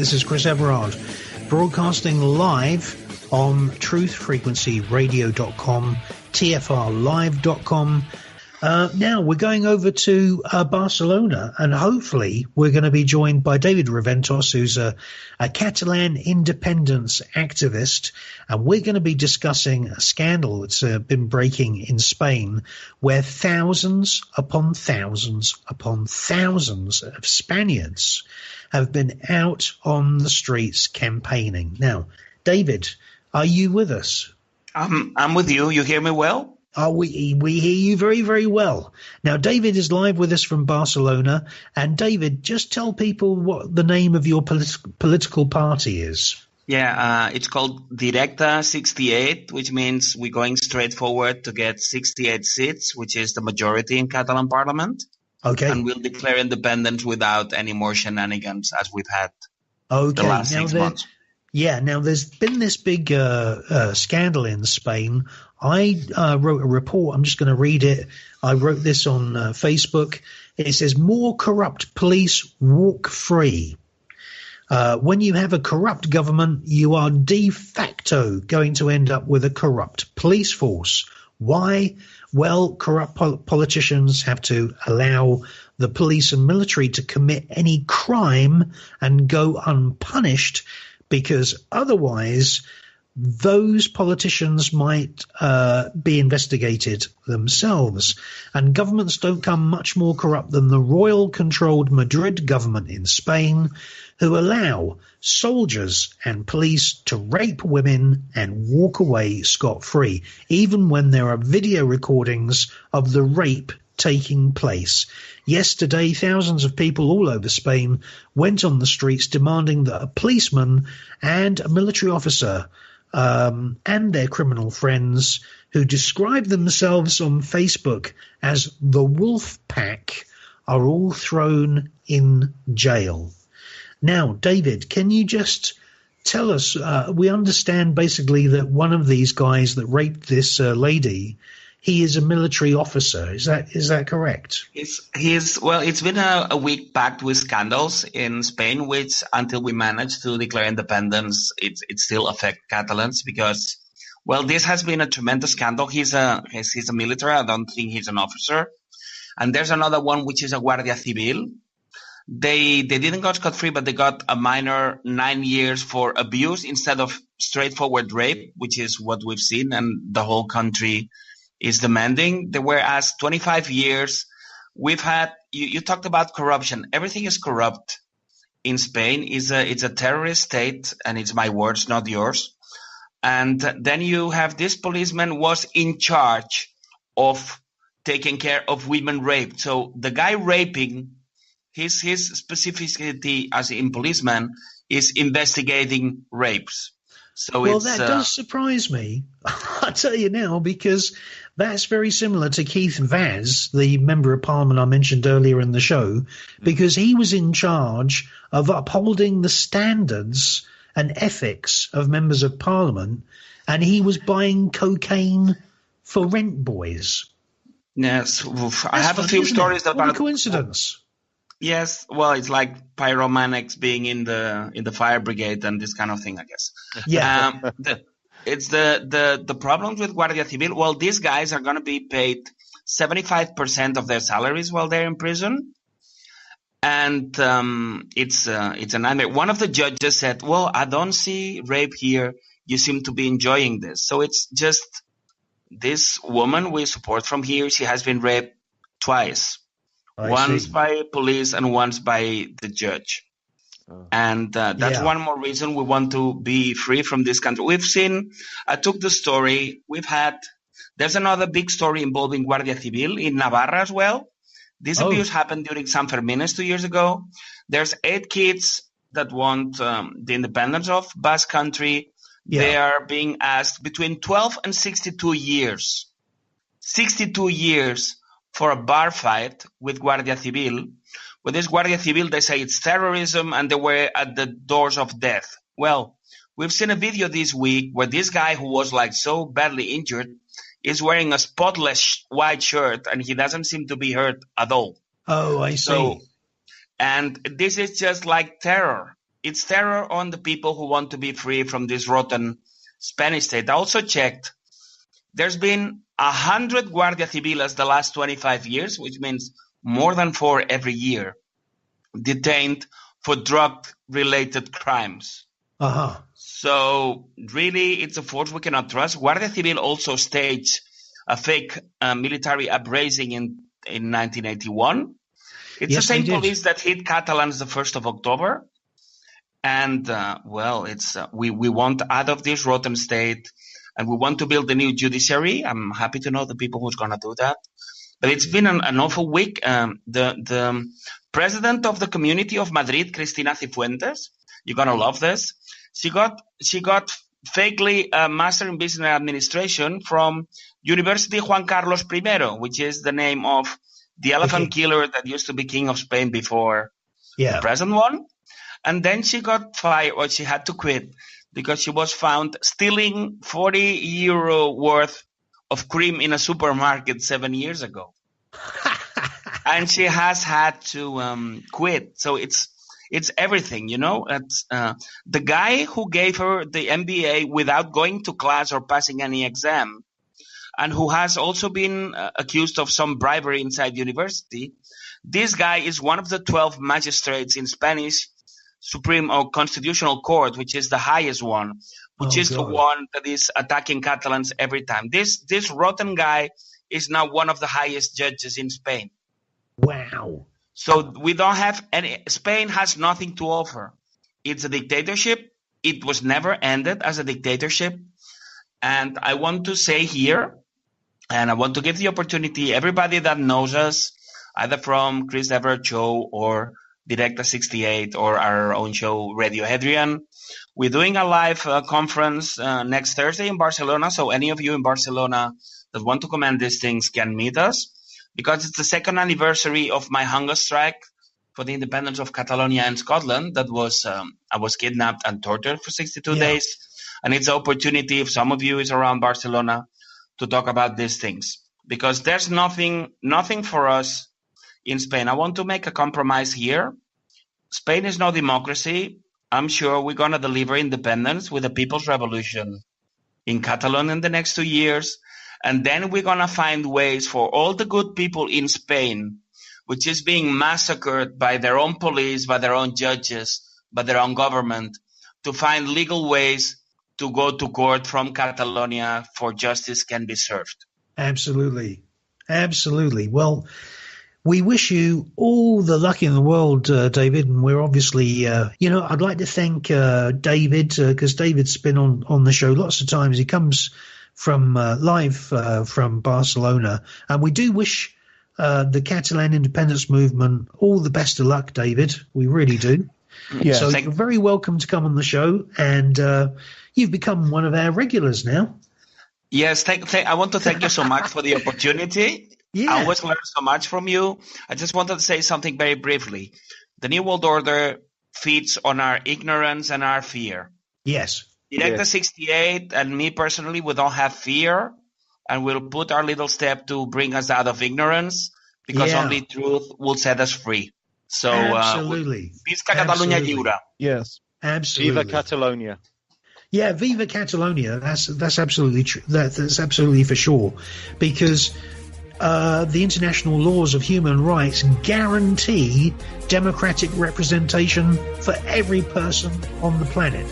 This is Chris Everard, broadcasting live on truthfrequencyradio.com, tfrlive.com. Now we're going over to Barcelona, and hopefully we're going to be joined by David Raventós, who's a Catalan independence activist, and we're going to be discussing a scandal that's been breaking in Spain, where thousands upon thousands upon thousands of Spaniards have been out on the streets campaigning. Now, David, are you with us? I'm with you. You hear me well? We hear you very, very well. Now, David is live with us from Barcelona. And David, just tell people what the name of your political party is. Yeah, it's called Directa 68, which means we're going straight forward to get 68 seats, which is the majority in Catalan parliament. Okay. And we'll declare independence without any more shenanigans as we've had the last 6 months. Yeah, now there's been this big scandal in Spain. I wrote a report. I'm just going to read it. I wrote this on Facebook. It says, more corrupt police walk free. When you have a corrupt government, you are de facto going to end up with a corrupt police force. Why? Well, corrupt politicians have to allow the police and military to commit any crime and go unpunished, because otherwise those politicians might be investigated themselves. And governments don't come much more corrupt than the royal-controlled Madrid government in Spain, who allow soldiers and police to rape women and walk away scot-free, even when there are video recordings of the rape taking place. Yesterday, thousands of people all over Spain went on the streets demanding that a policeman and a military officer and their criminal friends, who describe themselves on Facebook as the Wolf Pack, are all thrown in jail. Now, David, can you just tell us, we understand basically that one of these guys that raped this lady, he is a military officer. Is that correct? It's been a week packed with scandals in Spain, which until we manage to declare independence, it still affects Catalans because, well, this has been a tremendous scandal. He's a military. I don't think he's an officer. And there's another one, which is a Guardia Civil. They didn't go scot-free, but they got a minor 9 years for abuse instead of straightforward rape, which is what we've seen, and the whole country is demanding. There were asked 25 years. We've had, you talked about corruption. Everything is corrupt in Spain. It's a terrorist state, and it's my words, not yours. And then you have this policeman was in charge of taking care of women raped. So the guy raping, his specificity as a policeman is investigating rapes. So well, that does surprise me. I'll tell you now, because that's very similar to Keith Vaz, the member of parliament I mentioned earlier in the show, because he was in charge of upholding the standards and ethics of members of parliament, and he was buying cocaine for rent boys. Yes, I have a few stories about what a coincidence. Yes, well, it's like pyromaniacs being in the fire brigade and this kind of thing, I guess. Yeah. It's the problems with Guardia Civil. Well, these guys are going to be paid 75% of their salaries while they're in prison, and it's a nightmare. One of the judges said, "Well, I don't see rape here. You seem to be enjoying this." So it's just this woman we support from here. She has been raped twice. Once by police and once by the judge. And that's one more reason we want to be free from this country. We've seen, I took the story, there's another big story involving Guardia Civil in Navarra as well. This abuse happened during San Fermines 2 years ago. There's 8 kids that want the independence of Basque Country. Yeah. They are being asked between 12 and 62 years. 62 years for a bar fight with Guardia Civil. With this Guardia Civil, they say it's terrorism and they were at the doors of death. Well, we've seen a video this week where this guy who was like so badly injured is wearing a spotless white shirt and he doesn't seem to be hurt at all. Oh, I see. And this is just like terror. it's terror on the people who want to be free from this rotten Spanish state. I also checked. There's been 100 Guardia Civiles the last 25 years, which means more than 4 every year, detained for drug-related crimes. Uh-huh. So really, it's a force we cannot trust. Guardia Civil also staged a fake military uprising in 1981. It's the same police that hit Catalans the 1st of October. And, we want out of this rotten state, and we want to build a new judiciary. I'm happy to know the people who's going to do that. But it's been an awful week. The president of the Community of Madrid, Cristina Cifuentes, you're going to love this. She got fakely a Master in Business Administration from University Juan Carlos I, which is the name of the elephant killer that used to be king of Spain before the present one. And then she got fired, or she had to quit because she was found stealing 40 euro worth of cream in a supermarket 7 years ago. And she has had to quit. So it's everything, It's, the guy who gave her the MBA without going to class or passing any exam, and who has also been accused of some bribery inside university. This guy is one of the 12 magistrates in Spanish Supreme or Constitutional Court, which is the highest one, which is the one that is attacking Catalans every time. This rotten guy is now one of the highest judges in Spain. Wow. So we don't have any. Spain has nothing to offer. It's a dictatorship. It was never ended as a dictatorship. And I want to say here, and I want to give the opportunity, everybody that knows us, either from Chris Everett Show or Directa 68 or our own show, Radio Hadrian. We're doing a live conference next Thursday in Barcelona. So any of you in Barcelona that want to comment these things can meet us, because it's the 2nd anniversary of my hunger strike for the independence of Catalonia and Scotland. That was I was kidnapped and tortured for 62 days. And it's an opportunity, if some of you is around Barcelona, to talk about these things, because there's nothing for us in Spain. I want to make a compromise here. Spain is no democracy. I'm sure we're going to deliver independence with a people's revolution in Catalonia in the next 2 years. And then we're going to find ways for all the good people in Spain, which is being massacred by their own police, by their own judges, by their own government, to find legal ways to go to court from Catalonia for justice can be served. Absolutely. Absolutely. Well, we wish you all the luck in the world, David, and we're obviously, I'd like to thank David, because David's been on the show lots of times. He comes from live from Barcelona, and we do wish the Catalan independence movement all the best of luck, David. We really do. Yeah, so you're very welcome to come on the show, and you've become one of our regulars now. Yes, I want to thank you so much for the opportunity. Yeah. I always learn so much from you. I just wanted to say something very briefly. The New World Order feeds on our ignorance and our fear. Yes. Directa 68 and me personally, we don't have fear, and we'll put our little step to bring us out of ignorance, because only truth will set us free. So, absolutely. Visca Catalunya Lliure. Yes. Absolutely. Viva Catalonia. Yeah, Viva Catalonia. That's absolutely true. That's absolutely for sure, because the international laws of human rights guarantee democratic representation for every person on the planet.